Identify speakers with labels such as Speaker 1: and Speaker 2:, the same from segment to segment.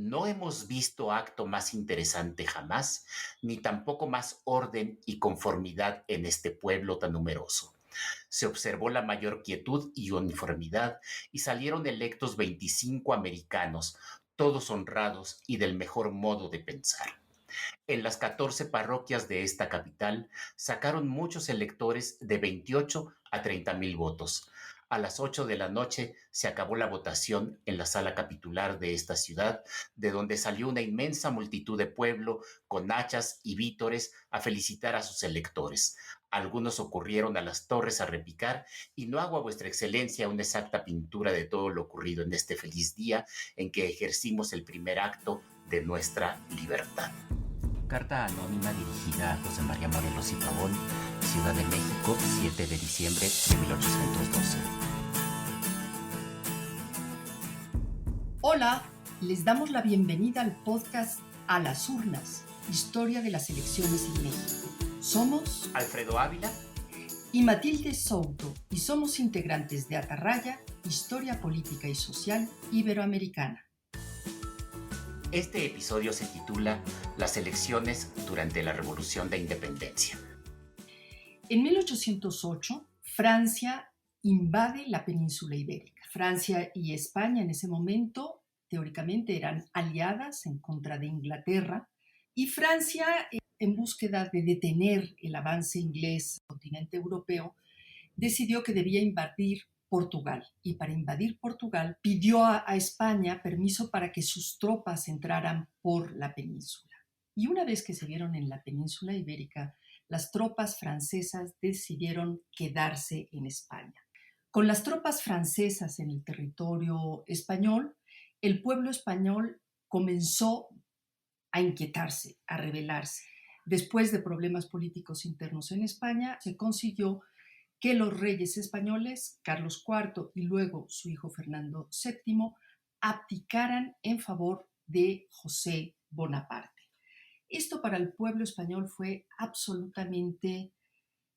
Speaker 1: No hemos visto acto más interesante jamás, ni tampoco más orden y conformidad en este pueblo tan numeroso. Se observó la mayor quietud y uniformidad y salieron electos 25 americanos, todos honrados y del mejor modo de pensar. En las 14 parroquias de esta capital sacaron muchos electores de 28 a 30,000 votos. A las 8 de la noche se acabó la votación en la sala capitular de esta ciudad, de donde salió una inmensa multitud de pueblo con hachas y vítores a felicitar a sus electores. Algunos ocurrieron a las torres a repicar, y no hago a vuestra excelencia una exacta pintura de todo lo ocurrido en este feliz día en que ejercimos el primer acto de nuestra libertad. Carta anónima dirigida a José María Morelos y Pavón, Ciudad de México, 7 de diciembre de 1812.
Speaker 2: Hola, les damos la bienvenida al podcast A las Urnas, Historia de las Elecciones en México. Somos
Speaker 1: Alfredo Ávila
Speaker 2: y Matilde Souto y somos integrantes de Atarraya, Historia Política y Social Iberoamericana.
Speaker 1: Este episodio se titula Las elecciones durante la Revolución de Independencia.
Speaker 2: En 1808, Francia invade la península ibérica. Francia y España en ese momento, teóricamente, eran aliadas en contra de Inglaterra, y Francia, en búsqueda de detener el avance inglés al continente europeo, decidió que debía invadir Portugal, y para invadir Portugal pidió a España permiso para que sus tropas entraran por la península. Y una vez que se vieron en la península ibérica, las tropas francesas decidieron quedarse en España. Con las tropas francesas en el territorio español, el pueblo español comenzó a inquietarse, a rebelarse. Después de problemas políticos internos en España, se consiguió que los reyes españoles, Carlos IV y luego su hijo Fernando VII, abdicaran en favor de José Bonaparte. Esto para el pueblo español fue absolutamente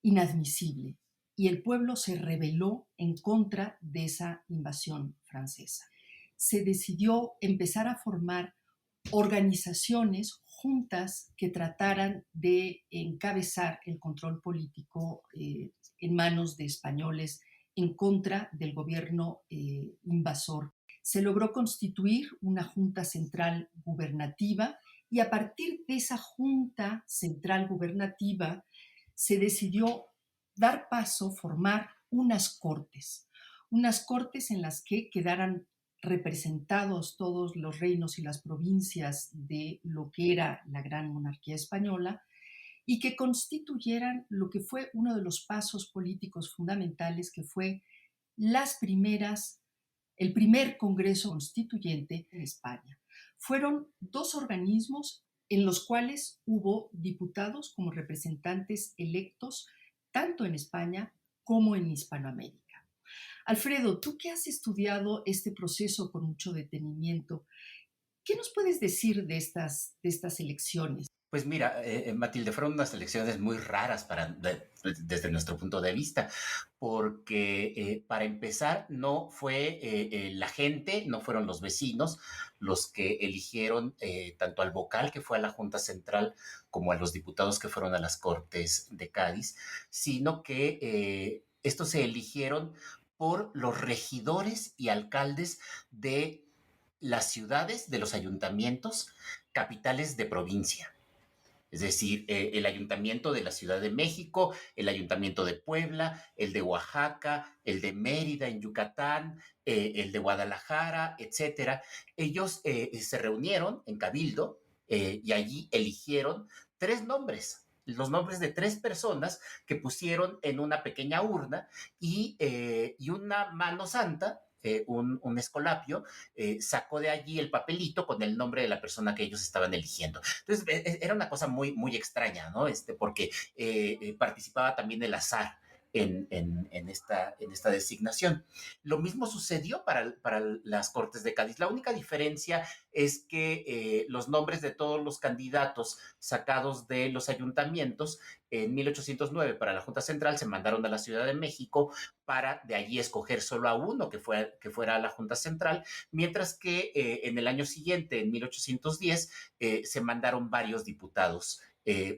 Speaker 2: inadmisible y el pueblo se rebeló en contra de esa invasión francesa. Se decidió empezar a formar organizaciones, juntas que trataran de encabezar el control político en manos de españoles en contra del gobierno invasor. Se logró constituir una junta central gubernativa y a partir de esa junta central gubernativa se decidió dar paso, formar unas cortes en las que quedaran representados todos los reinos y las provincias de lo que era la gran monarquía española y que constituyeran lo que fue uno de los pasos políticos fundamentales, que fue el primer Congreso Constituyente en España. Fueron dos organismos en los cuales hubo diputados como representantes electos tanto en España como en Hispanoamérica. Alfredo, tú que has estudiado este proceso con mucho detenimiento, ¿qué nos puedes decir de estas elecciones?
Speaker 1: Pues mira, Matilde, fueron unas elecciones muy raras desde nuestro punto de vista, porque para empezar no fue la gente, no fueron los vecinos los que eligieron tanto al vocal que fue a la Junta Central como a los diputados que fueron a las Cortes de Cádiz, sino que estos se eligieron por los regidores y alcaldes de las ciudades, de los ayuntamientos, capitales de provincia. Es decir, el ayuntamiento de la Ciudad de México, el ayuntamiento de Puebla, el de Oaxaca, el de Mérida en Yucatán, el de Guadalajara, etcétera. Ellos se reunieron en Cabildo y allí eligieron los nombres de 3 personas que pusieron en una pequeña urna y una mano santa, un escolapio, sacó de allí el papelito con el nombre de la persona que ellos estaban eligiendo. Entonces, era una cosa muy, muy extraña, ¿no? Porque participaba también el azar en esta designación. Lo mismo sucedió para las Cortes de Cádiz. La única diferencia es que los nombres de todos los candidatos sacados de los ayuntamientos en 1809 para la Junta Central se mandaron a la Ciudad de México para de allí escoger solo a uno que fuera a la Junta Central, mientras que en el año siguiente, en 1810, se mandaron varios diputados,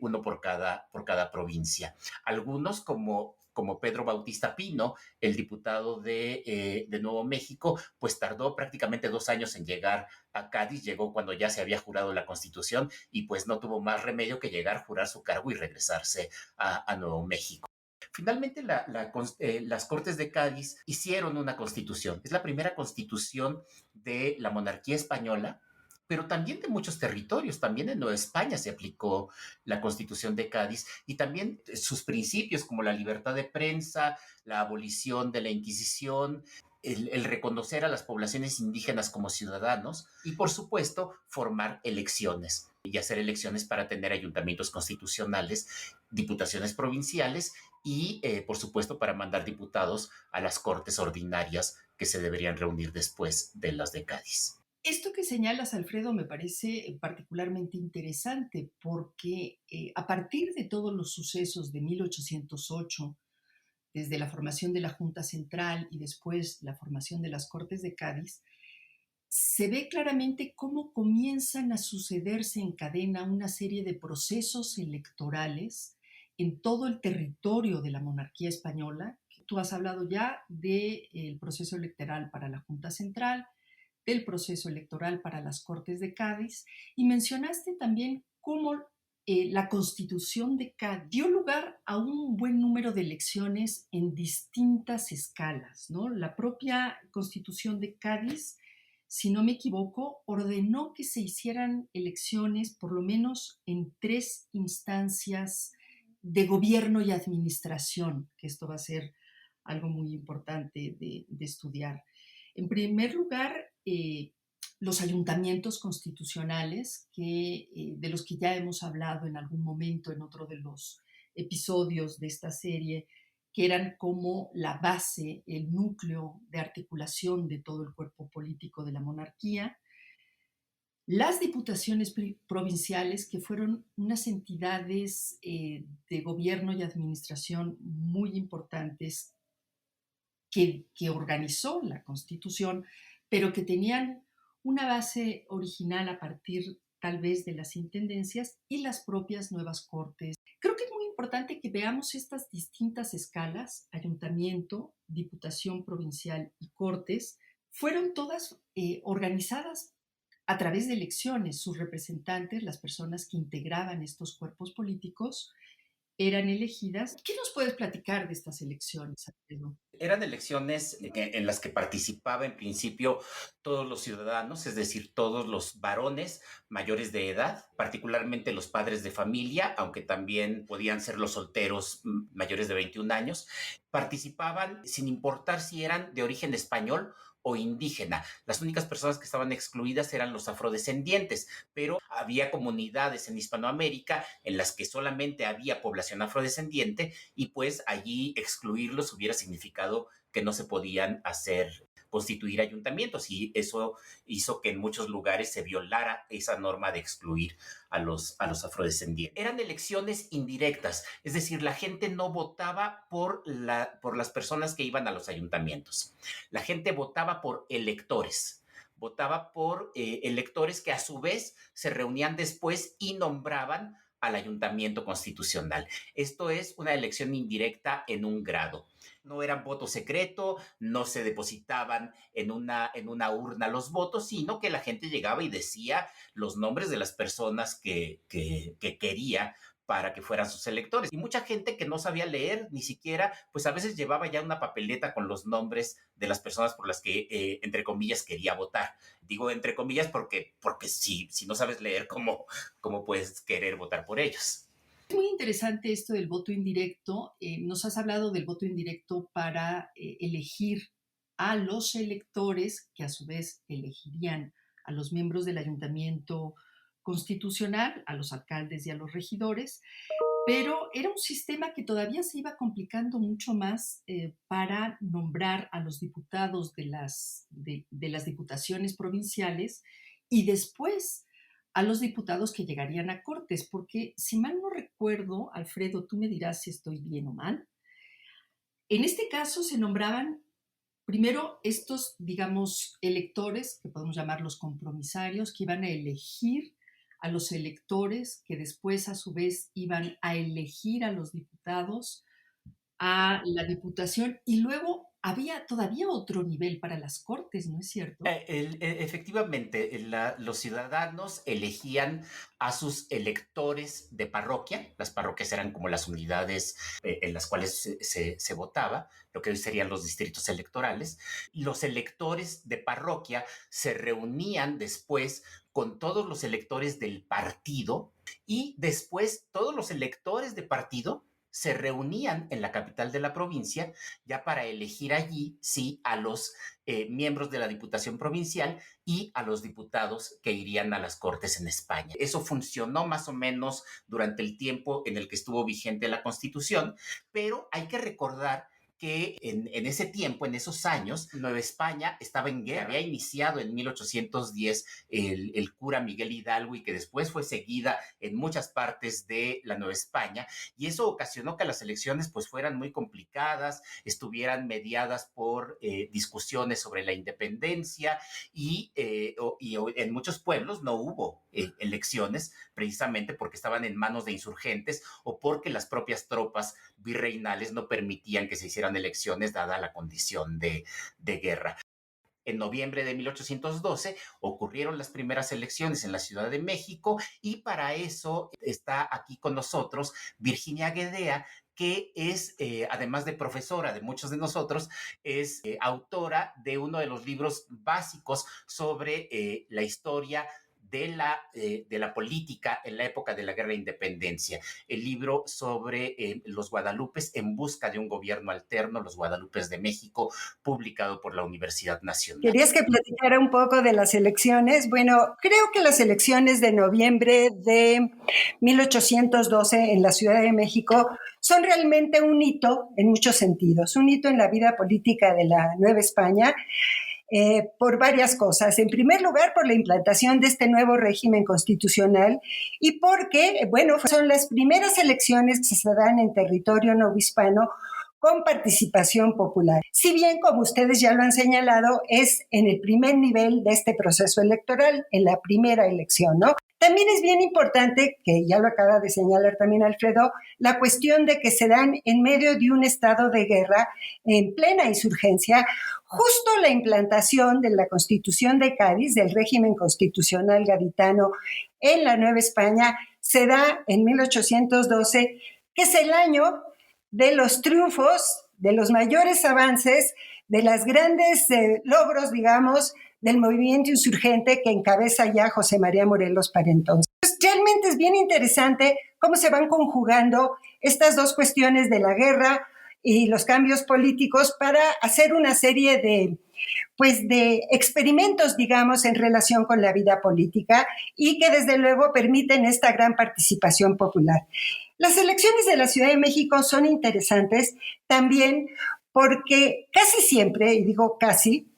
Speaker 1: uno por cada provincia. Algunos, como Pedro Bautista Pino, el diputado de Nuevo México, pues tardó prácticamente 2 años en llegar a Cádiz, llegó cuando ya se había jurado la Constitución y pues no tuvo más remedio que llegar, jurar su cargo y regresarse a Nuevo México. Finalmente, las Cortes de Cádiz hicieron una constitución. Es la primera constitución de la monarquía española, pero también de muchos territorios. También en Nueva España se aplicó la Constitución de Cádiz y también sus principios como la libertad de prensa, la abolición de la Inquisición, el reconocer a las poblaciones indígenas como ciudadanos y, por supuesto, formar elecciones y hacer elecciones para tener ayuntamientos constitucionales, diputaciones provinciales y, por supuesto, para mandar diputados a las cortes ordinarias que se deberían reunir después de las de Cádiz.
Speaker 2: Esto que señalas, Alfredo, me parece particularmente interesante porque a partir de todos los sucesos de 1808, desde la formación de la Junta Central y después la formación de las Cortes de Cádiz, se ve claramente cómo comienzan a sucederse en cadena una serie de procesos electorales en todo el territorio de la monarquía española. Tú has hablado ya del proceso electoral para la Junta Central, del proceso electoral para las Cortes de Cádiz y mencionaste también cómo la Constitución de Cádiz dio lugar a un buen número de elecciones en distintas escalas, ¿no? La propia Constitución de Cádiz, si no me equivoco, ordenó que se hicieran elecciones por lo menos en 3 instancias de gobierno y administración, que esto va a ser algo muy importante de estudiar. En primer lugar, los ayuntamientos constitucionales, de los que ya hemos hablado en algún momento en otro de los episodios de esta serie, que eran como la base, el núcleo de articulación de todo el cuerpo político de la monarquía. Las diputaciones provinciales, que fueron unas entidades de gobierno y administración muy importantes que organizó la Constitución, pero que tenían una base original a partir tal vez de las intendencias y las propias nuevas cortes. Creo que es muy importante que veamos estas distintas escalas, ayuntamiento, diputación provincial y cortes, fueron todas organizadas a través de elecciones. Sus representantes, las personas que integraban estos cuerpos políticos, eran elegidas. ¿Qué nos puedes platicar de estas elecciones, Alfredo?
Speaker 1: Eran elecciones en las que participaba en principio todos los ciudadanos, es decir, todos los varones mayores de edad, particularmente los padres de familia, aunque también podían ser los solteros mayores de 21 años, participaban sin importar si eran de origen español o indígena. Las únicas personas que estaban excluidas eran los afrodescendientes, pero había comunidades en Hispanoamérica en las que solamente había población afrodescendiente y pues allí excluirlos hubiera significado que no se podían constituir ayuntamientos y eso hizo que en muchos lugares se violara esa norma de excluir a los afrodescendientes. Eran elecciones indirectas, es decir, la gente no votaba por las personas que iban a los ayuntamientos. La gente votaba por electores. Votaba por electores que a su vez se reunían después y nombraban al ayuntamiento constitucional. Esto es una elección indirecta en un grado. No era voto secreto, no se depositaban en una urna los votos, sino que la gente llegaba y decía los nombres de las personas que quería para que fueran sus electores. Y mucha gente que no sabía leer ni siquiera, pues a veces llevaba ya una papeleta con los nombres de las personas por las que, entre comillas, quería votar. Digo entre comillas porque si no sabes leer, ¿cómo puedes querer votar por ellos?
Speaker 2: Es muy interesante esto del voto indirecto. Nos has hablado del voto indirecto para elegir a los electores que a su vez elegirían a los miembros del ayuntamiento constitucional, a los alcaldes y a los regidores. Pero era un sistema que todavía se iba complicando mucho más para nombrar a los diputados de las diputaciones provinciales y después a los diputados que llegarían a Cortes, porque si mal no recuerdo, Alfredo, tú me dirás si estoy bien o mal, en este caso se nombraban primero estos, digamos, electores, que podemos llamarlos compromisarios, que iban a elegir a los electores, que después a su vez iban a elegir a los diputados, a la diputación, y luego había todavía otro nivel para las cortes, ¿no es cierto?
Speaker 1: Efectivamente, los ciudadanos elegían a sus electores de parroquia. Las parroquias eran como las unidades en las cuales se votaba, lo que hoy serían los distritos electorales. Los electores de parroquia se reunían después con todos los electores del partido y después todos los electores de partido se reunían en la capital de la provincia ya para elegir allí, sí, a los miembros de la Diputación Provincial y a los diputados que irían a las Cortes en España. Eso funcionó más o menos durante el tiempo en el que estuvo vigente la Constitución, pero hay que recordar que en ese tiempo, en esos años, Nueva España estaba en guerra. Había iniciado en 1810 el cura Miguel Hidalgo y que después fue seguida en muchas partes de la Nueva España, y eso ocasionó que las elecciones pues fueran muy complicadas, estuvieran mediadas por discusiones sobre la independencia y en muchos pueblos no hubo elecciones precisamente porque estaban en manos de insurgentes o porque las propias tropas virreinales no permitían que se hicieran elecciones dada la condición de guerra. En noviembre de 1812 ocurrieron las primeras elecciones en la Ciudad de México y para eso está aquí con nosotros Virginia Guedea, que es, además de profesora de muchos de nosotros, es autora de uno de los libros básicos sobre la historia de la política en la época de la Guerra de Independencia, el libro sobre los Guadalupes en busca de un gobierno alterno, los Guadalupes de México, publicado por la Universidad Nacional.
Speaker 3: ¿Querías que platicara un poco de las elecciones? Bueno, creo que las elecciones de noviembre de 1812 en la Ciudad de México son realmente un hito en muchos sentidos, un hito en la vida política de la Nueva España. Por varias cosas. En primer lugar, por la implantación de este nuevo régimen constitucional y porque, bueno, son las primeras elecciones que se dan en territorio novohispano con participación popular. Si bien, como ustedes ya lo han señalado, es en el primer nivel de este proceso electoral, en la primera elección, ¿no? También es bien importante, que ya lo acaba de señalar también Alfredo, la cuestión de que se dan en medio de un estado de guerra, en plena insurgencia, justo la implantación de la Constitución de Cádiz, del régimen constitucional gaditano en la Nueva España, se da en 1812, que es el año de los triunfos, de los mayores avances, de los grandes logros, digamos, del movimiento insurgente que encabeza ya José María Morelos para entonces. Pues realmente es bien interesante cómo se van conjugando estas dos cuestiones de la guerra y los cambios políticos para hacer una serie de experimentos, digamos, en relación con la vida política y que desde luego permiten esta gran participación popular. Las elecciones de la Ciudad de México son interesantes también porque casi siempre, y digo casi,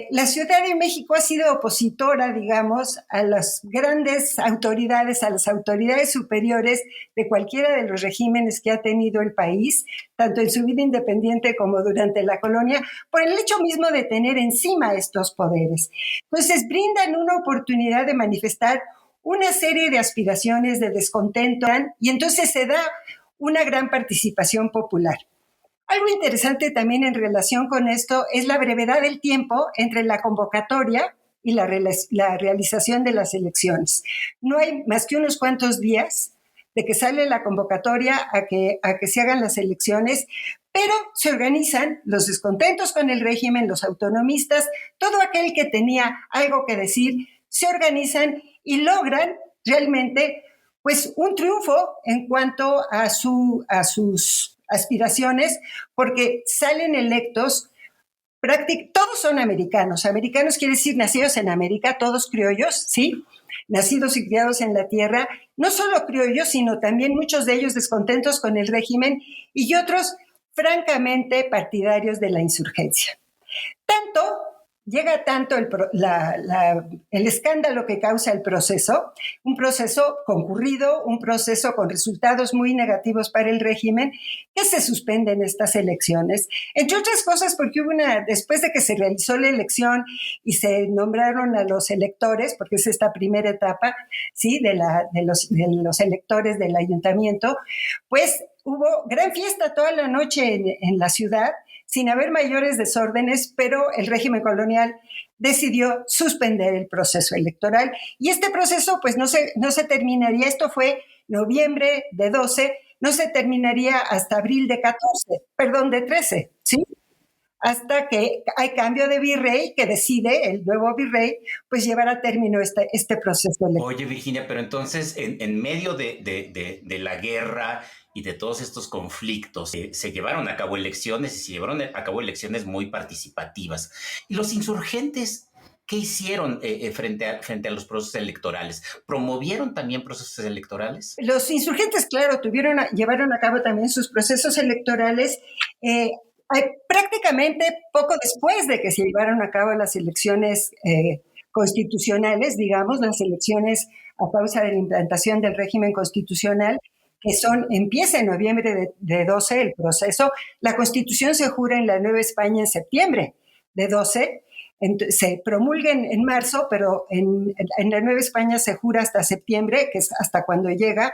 Speaker 3: la Ciudad de México ha sido opositora, digamos, a las grandes autoridades, a las autoridades superiores de cualquiera de los regímenes que ha tenido el país, tanto en su vida independiente como durante la colonia, por el hecho mismo de tener encima estos poderes. Entonces, brindan una oportunidad de manifestar una serie de aspiraciones, de descontento, y entonces se da una gran participación popular. Algo interesante también en relación con esto es la brevedad del tiempo entre la convocatoria y la realización de las elecciones. No hay más que unos cuantos días de que sale la convocatoria a que se hagan las elecciones, pero se organizan los descontentos con el régimen, los autonomistas, todo aquel que tenía algo que decir, se organizan y logran realmente pues un triunfo en cuanto a sus aspiraciones, porque salen electos, todos son americanos quiere decir nacidos en América, todos criollos, ¿sí? nacidos y criados en la tierra, no solo criollos, sino también muchos de ellos descontentos con el régimen y otros francamente partidarios de la insurgencia. Llega tanto el escándalo que causa el proceso, un proceso concurrido, un proceso con resultados muy negativos para el régimen, que se suspenden estas elecciones. Entre otras cosas porque después de que se realizó la elección y se nombraron a los electores, porque es esta primera etapa, ¿sí? de los electores del ayuntamiento, pues hubo gran fiesta toda la noche en la ciudad, sin haber mayores desórdenes, pero el régimen colonial decidió suspender el proceso electoral. Y este proceso, pues, no se terminaría. Esto fue noviembre de 12, no se terminaría hasta abril de 13, ¿sí? Hasta que hay cambio de virrey que decide, el nuevo virrey, pues llevar a término este proceso electoral.
Speaker 1: Oye, Virginia, pero entonces en medio de la guerra y de todos estos conflictos, se llevaron a cabo elecciones y se llevaron a cabo elecciones muy participativas. ¿Y los insurgentes qué hicieron frente a los procesos electorales? ¿Promovieron también procesos electorales?
Speaker 3: Los insurgentes, claro, llevaron a cabo también sus procesos electorales. Prácticamente poco después de que se llevaron a cabo las elecciones constitucionales, digamos, las elecciones a causa de la implantación del régimen constitucional, que empieza en noviembre de 12 el proceso. La Constitución se jura en la Nueva España en septiembre de 12, se promulga en marzo, pero en la Nueva España se jura hasta septiembre, que es hasta cuando llega.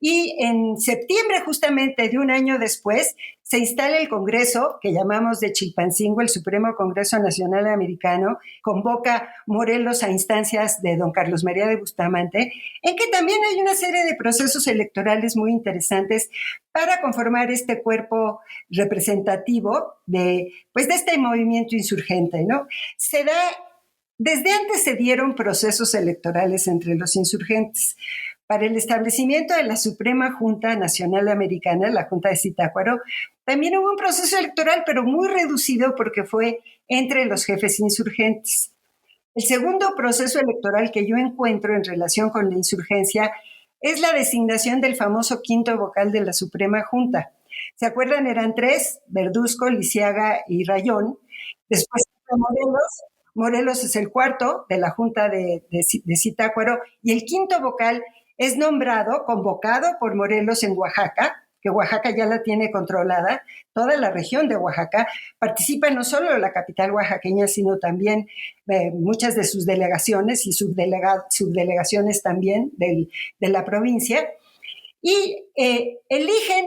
Speaker 3: Y en septiembre, justamente de un año después, se instala el Congreso, que llamamos de Chilpancingo, el Supremo Congreso Nacional Americano, convoca Morelos a instancias de don Carlos María de Bustamante, en que también hay una serie de procesos electorales muy interesantes para conformar este cuerpo representativo de este movimiento insurgente, ¿no? Desde antes se dieron procesos electorales entre los insurgentes. Para el establecimiento de la Suprema Junta Nacional Americana, la Junta de Zitácuaro, también hubo un proceso electoral, pero muy reducido porque fue entre los jefes insurgentes. El segundo proceso electoral que yo encuentro en relación con la insurgencia es la designación del famoso quinto vocal de la Suprema Junta. ¿Se acuerdan? Eran 3, Verduzco, Lisiaga y Rayón. Después Morelos es el cuarto de la Junta de Zitácuaro, y el quinto vocal es convocado por Morelos en Oaxaca, que Oaxaca ya la tiene controlada, toda la región de Oaxaca. Participa no solo la capital oaxaqueña, sino también muchas de sus delegaciones y subdelegaciones también de la provincia. Y eligen,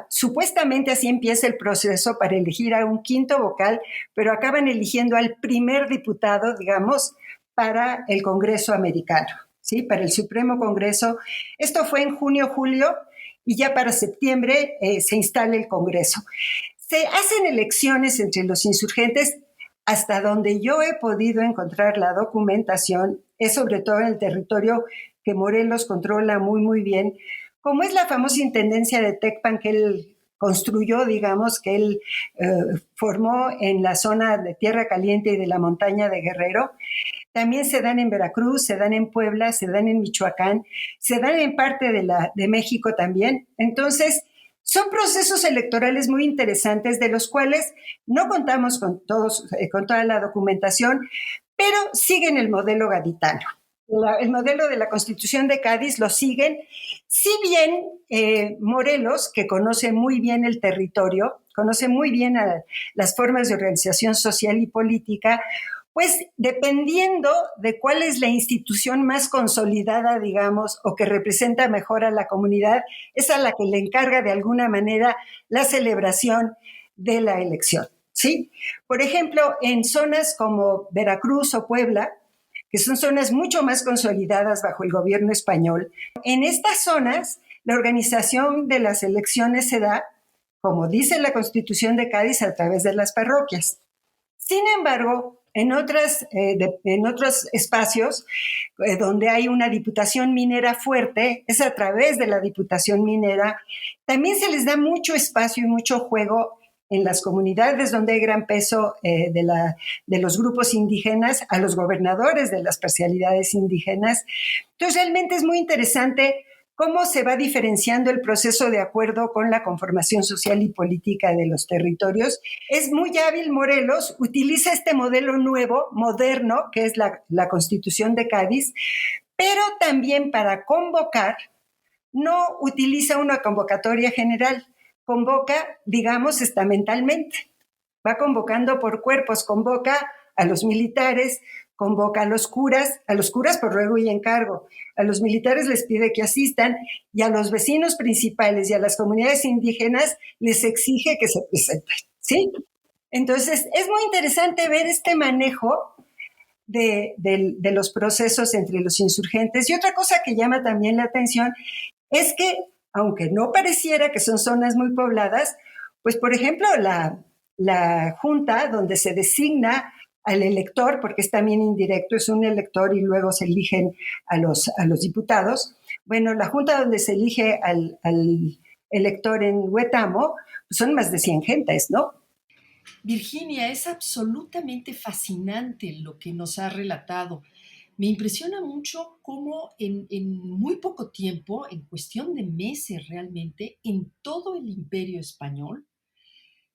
Speaker 3: supuestamente así empieza el proceso para elegir a un quinto vocal, pero acaban eligiendo al primer diputado, digamos, para el Congreso americano. ¿Sí? Para el Supremo Congreso. Esto fue en junio, julio, y ya para septiembre se instala el Congreso. Se hacen elecciones entre los insurgentes. Hasta donde yo he podido encontrar la documentación, es sobre todo en el territorio que Morelos controla muy, muy bien, como es la famosa intendencia de Tecpan que él construyó, digamos, que él formó en la zona de Tierra Caliente y de la montaña de Guerrero. También se dan en Veracruz, se dan en Puebla, se dan en Michoacán, se dan en parte de México también. Entonces, son procesos electorales muy interesantes de los cuales no contamos con toda la documentación, pero siguen el modelo gaditano. El modelo de la Constitución de Cádiz lo siguen, si bien Morelos, que conoce muy bien el territorio, conoce muy bien las formas de organización social y política, pues dependiendo de cuál es la institución más consolidada, digamos, o que representa mejor a la comunidad, es a la que le encarga de alguna manera la celebración de la elección, ¿sí? Por ejemplo, en zonas como Veracruz o Puebla, que son zonas mucho más consolidadas bajo el gobierno español, en estas zonas la organización de las elecciones se da, como dice la Constitución de Cádiz, a través de las parroquias. Sin embargo, en otros espacios donde hay una diputación minera fuerte, es a través de la diputación minera, también se les da mucho espacio y mucho juego en las comunidades donde hay gran peso de los grupos indígenas, a los gobernadores de las parcialidades indígenas. Entonces, realmente es muy interesante cómo se va diferenciando el proceso de acuerdo con la conformación social y política de los territorios. Es muy hábil Morelos, utiliza este modelo nuevo, moderno, que es la Constitución de Cádiz, pero también para convocar, no utiliza una convocatoria general, convoca, digamos, estamentalmente. Va convocando por cuerpos, convoca a los militares, convoca a los curas por ruego y encargo. A los militares les pide que asistan y a los vecinos principales y a las comunidades indígenas les exige que se presenten, ¿sí? Entonces, es muy interesante ver este manejo de los procesos entre los insurgentes. Y otra cosa que llama también la atención es que, aunque no pareciera que son zonas muy pobladas, pues, por ejemplo, la junta donde se designa al elector, porque es también indirecto, es un elector y luego se eligen a los diputados. Bueno, la junta donde se elige al elector en Huetamo, pues son más de 100 gentes, ¿no?
Speaker 2: Virginia, es absolutamente fascinante lo que nos ha relatado. Me impresiona mucho cómo en muy poco tiempo, en cuestión de meses realmente, en todo el Imperio Español,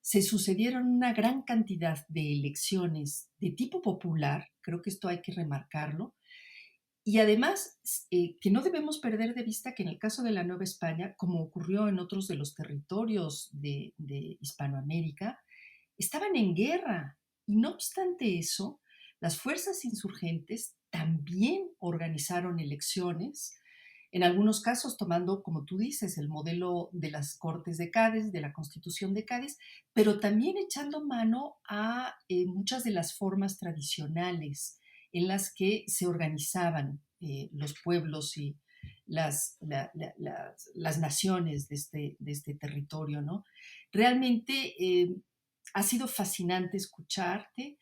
Speaker 2: se sucedieron una gran cantidad de elecciones de tipo popular, creo que esto hay que remarcarlo, y además que no debemos perder de vista que en el caso de la Nueva España, como ocurrió en otros de los territorios de Hispanoamérica, estaban en guerra y no obstante eso, las fuerzas insurgentes también organizaron elecciones, en algunos casos tomando, como tú dices, el modelo de las Cortes de Cádiz, de la Constitución de Cádiz, pero también echando mano a muchas de las formas tradicionales en las que se organizaban los pueblos y las naciones de este territorio, ¿no? Realmente ha sido fascinante escucharte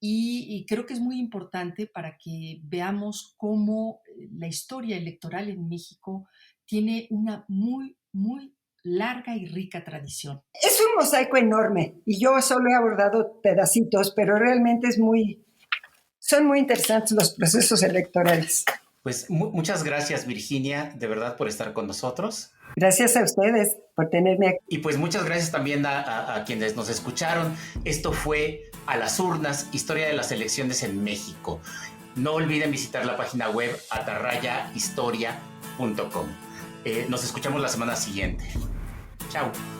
Speaker 2: y creo que es muy importante para que veamos cómo la historia electoral en México tiene una muy, muy larga y rica tradición.
Speaker 3: Es un mosaico enorme y yo solo he abordado pedacitos, pero realmente son muy interesantes los procesos electorales.
Speaker 1: Pues muchas gracias, Virginia, de verdad, por estar con nosotros.
Speaker 3: Gracias a ustedes por tenerme aquí.
Speaker 1: Y pues muchas gracias también a quienes nos escucharon. Esto fue A las Urnas, historia de las elecciones en México. No olviden visitar la página web atarrayahistoria.com. Nos escuchamos la semana siguiente. Chao.